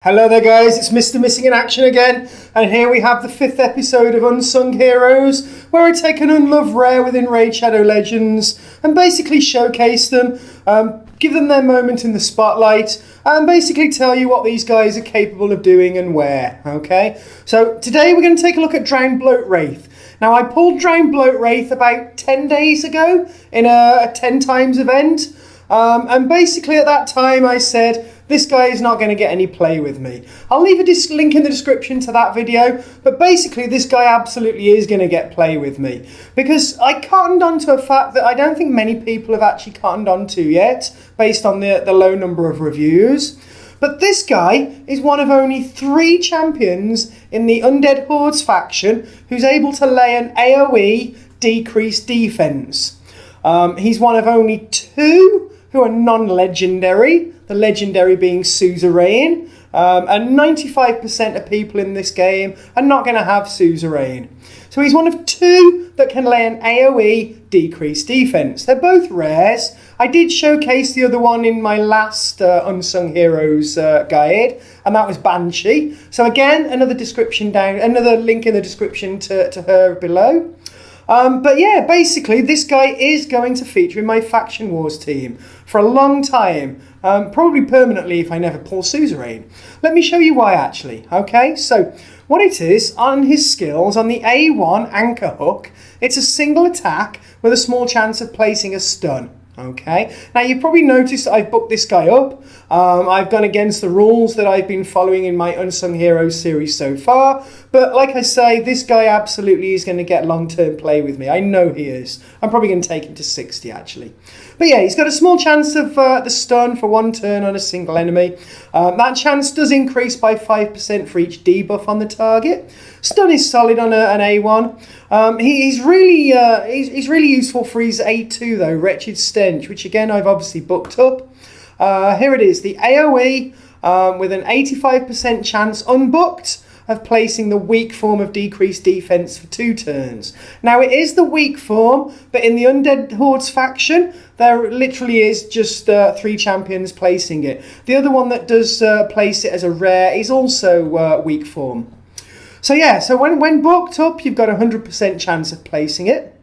Hello there guys, it's Mr. Missing in Action again, and here we have the 5th episode of Unsung Heroes, where I take an unloved rare within Raid Shadow Legends and basically showcase them, give them their moment in the spotlight, and basically tell you what these guys are capable of doing and where, okay? So today we're going to take a look at Drowned Bloatwraith. Now I pulled Drowned Bloatwraith about 10 days ago in a 10 times event, and basically at that time I said, this guy is not going to get any play with me. I'll leave a link in the description to that video, but basically this guy absolutely is going to get play with me. Because I cottoned onto a fact that I don't think many people have actually cottoned onto yet, based on the low number of reviews. But this guy is one of only 3 champions in the Undead Hordes faction who's able to lay an AoE decreased defense. He's one of only 2 who are non-legendary, the legendary being Suzerain, and 95% of people in this game are not going to have Suzerain. So he's one of 2 that can lay an AoE decreased defense. They're both rares. I did showcase the other one in my last Unsung Heroes guide, and that was Banshee. So again, another link in the description to her below. But yeah, basically this guy is going to feature in my Faction Wars team for a long time, probably permanently if I never pull Suzerain. Let me show you why actually, okay? So what it is, on his skills, on the A1 anchor hook, it's a single attack with a small chance of placing a stun. Okay, now you've probably noticed that I've booked this guy up. I've gone against the rules that I've been following in my Unsung Heroes series so far. But like I say, this guy absolutely is going to get long-term play with me. I know he is. I'm probably going to take him to 60 actually. But yeah, he's got a small chance of the stun for 1 turn on a single enemy. That chance does increase by 5% for each debuff on the target. Stun is solid on an A1. He's really useful for his A2 though, Wretched Stench, which again I've obviously booked up. Here it is, the AoE with an 85% chance unbooked of placing the weak form of decreased defense for 2 turns. Now it is the weak form, but in the Undead Hordes faction, there literally is just 3 champions placing it. The other one that does place it as a rare is also weak form. So yeah, so when booked up, you've got a 100% chance of placing it.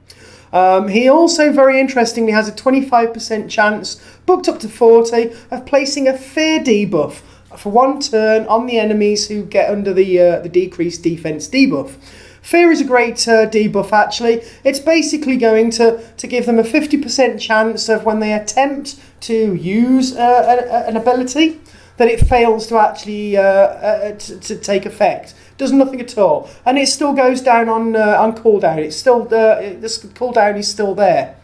He also, very interestingly, has a 25% chance, booked up to 40, of placing a fear debuff for 1 turn on the enemies who get under the decreased defense debuff. Fear is a great debuff actually. It's basically going to give them a 50% chance of when they attempt to use an ability, that it fails to actually to take effect. Does nothing at all, and it still goes down on cooldown. It's still this cooldown is still there.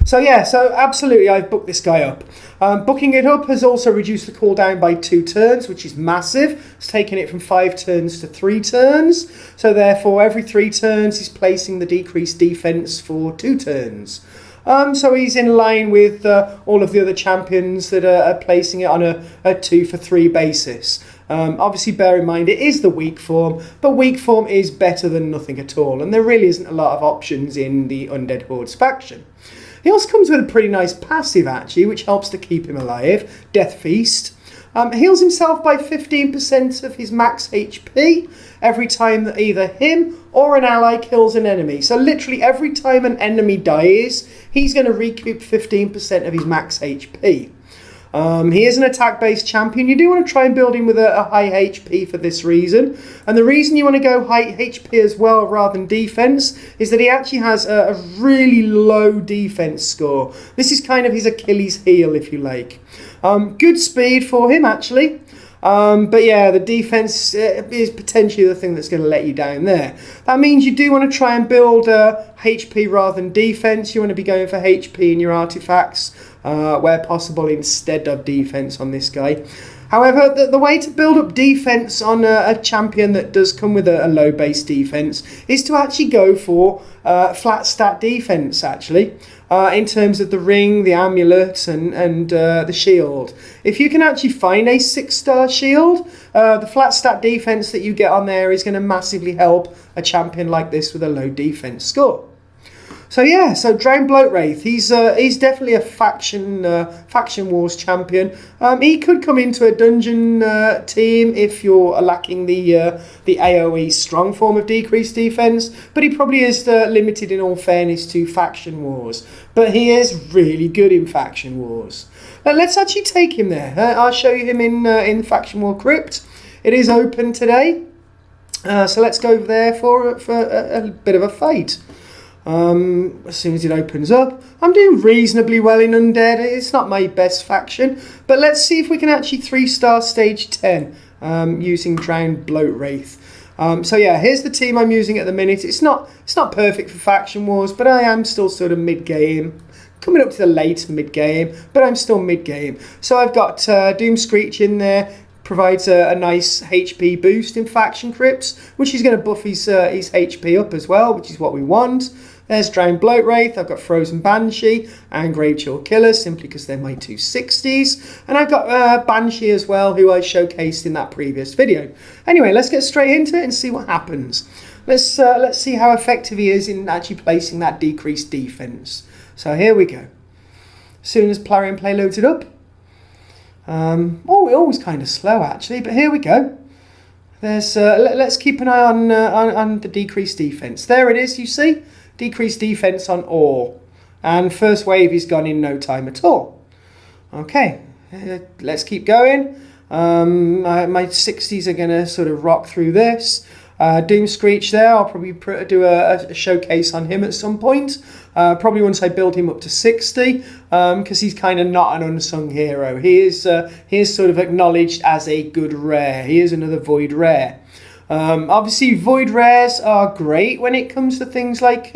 So yeah, so absolutely, I've booked this guy up. Booking it up has also reduced the cooldown by 2 turns, which is massive. It's taken it from 5 turns to 3 turns. So therefore, every 3 turns, he's placing the decreased defense for 2 turns. So he's in line with all of the other champions that are placing it on a 2 for 3 basis. Obviously bear in mind it is the weak form, but weak form is better than nothing at all, and there really isn't a lot of options in the Undead Hordes faction. He also comes with a pretty nice passive actually, which helps to keep him alive, Death Feast. Heals himself by 15% of his max HP every time that either him or an ally kills an enemy. So literally every time an enemy dies, he's going to recoup 15% of his max HP. He is an attack-based champion. You do want to try and build him with a high HP for this reason. And the reason you want to go high HP as well rather than defense is that he actually has a really low defense score. This is kind of his Achilles heel, if you like. Good speed for him, actually. But yeah, the defense is potentially the thing that's going to let you down there. That means you do want to try and build HP rather than defense. You want to be going for HP in your artifacts where possible instead of defense on this guy. However, the way to build up defense on a champion that does come with a low base defense is to actually go for flat stat defense actually. In terms of the ring, the amulet, and the shield. If you can actually find a 6-star shield, the flat stat defense that you get on there is going to massively help a champion like this with a low defense score. So yeah, so Drowned Bloatwraith, he's definitely a faction wars champion. He could come into a dungeon team if you're lacking the AOE strong form of decreased defense, but he probably is limited in all fairness to faction wars. But he is really good in faction wars. Let's actually take him there. I'll show you him in Faction War Crypt. It is open today, so let's go over there for a bit of a fight. As soon as it opens up, I'm doing reasonably well in Undead. It's not my best faction, but let's see if we can actually 3-star stage 10 using Drowned Bloatwraith. So yeah, here's the team I'm using at the minute. It's not perfect for faction wars, but I am still sort of mid-game. Coming up to the late mid-game, but I'm still mid-game. So I've got Doom Screech in there, provides a nice HP boost in Faction Crypts, which is going to buff his HP up as well, which is what we want. There's Drowned Bloatwraith, I've got Frozen Banshee and Gravechill Killer, simply because they're my 260s. And I've got Banshee as well, who I showcased in that previous video. Anyway, let's get straight into it and see what happens. Let's see how effective he is in actually placing that decreased defense. So here we go. As soon as Plarium Play loads it up. We're always kind of slow actually, but here we go. There's let's keep an eye on the decreased defense. There it is, you see? Decreased defense on all. And first wave is gone in no time at all. Okay, let's keep going. My 60s are going to sort of rock through this. Doom Screech there, I'll probably do a showcase on him at some point. Probably once I build him up to 60, because he's kind of not an unsung hero. He is sort of acknowledged as a good rare. He is another void rare. Obviously, void rares are great when it comes to things like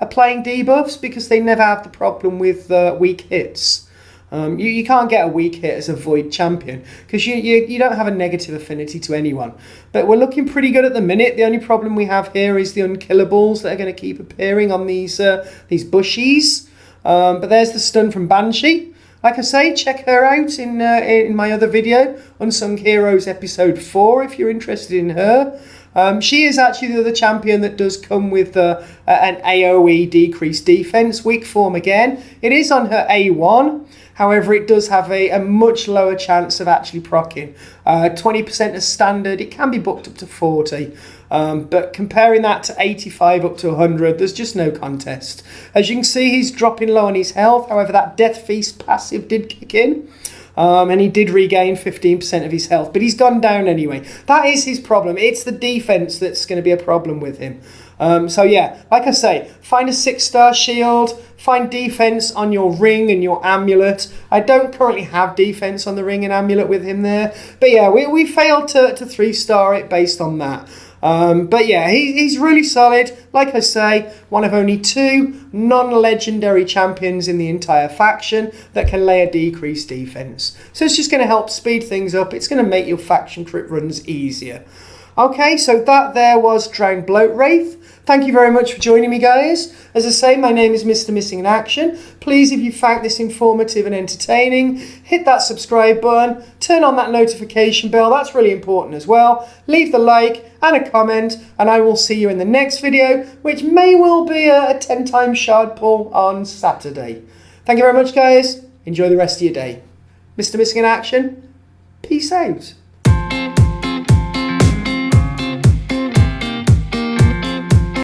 applying debuffs, because they never have the problem with weak hits. You can't get a weak hit as a void champion because you don't have a negative affinity to anyone. But we're looking pretty good at the minute. The only problem we have here is the unkillables that are going to keep appearing on these bushies. But there's the stun from Banshee. Like I say, check her out in my other video, Unsung Heroes episode 4, if you're interested in her. She is actually the other champion that does come with an AOE decreased defense, weak form again. It is on her A1. However, it does have a much lower chance of actually proccing. 20% as standard, it can be booked up to 40. But comparing that to 85 up to 100, there's just no contest. As you can see, he's dropping low on his health. However, that Death Feast passive did kick in. And he did regain 15% of his health, but he's gone down anyway. That is his problem. It's the defense that's going to be a problem with him. So yeah, like I say, find a 6-star shield, find defense on your ring and your amulet. I don't currently have defense on the ring and amulet with him there, but yeah, we failed to 3-star it based on that. But yeah, he's really solid. Like I say, one of only 2 non-legendary champions in the entire faction that can lay a decreased defense. So it's just going to help speed things up. It's going to make your faction crit runs easier. Okay, so that there was Drowned Bloatwraith. Thank you very much for joining me, guys. As I say, my name is Mr. Missing in Action. Please, if you found this informative and entertaining, hit that subscribe button, turn on that notification bell. That's really important as well. Leave the like and a comment, and I will see you in the next video, which may well be a 10-time shard pull on Saturday. Thank you very much, guys. Enjoy the rest of your day. Mr. Missing in Action, peace out.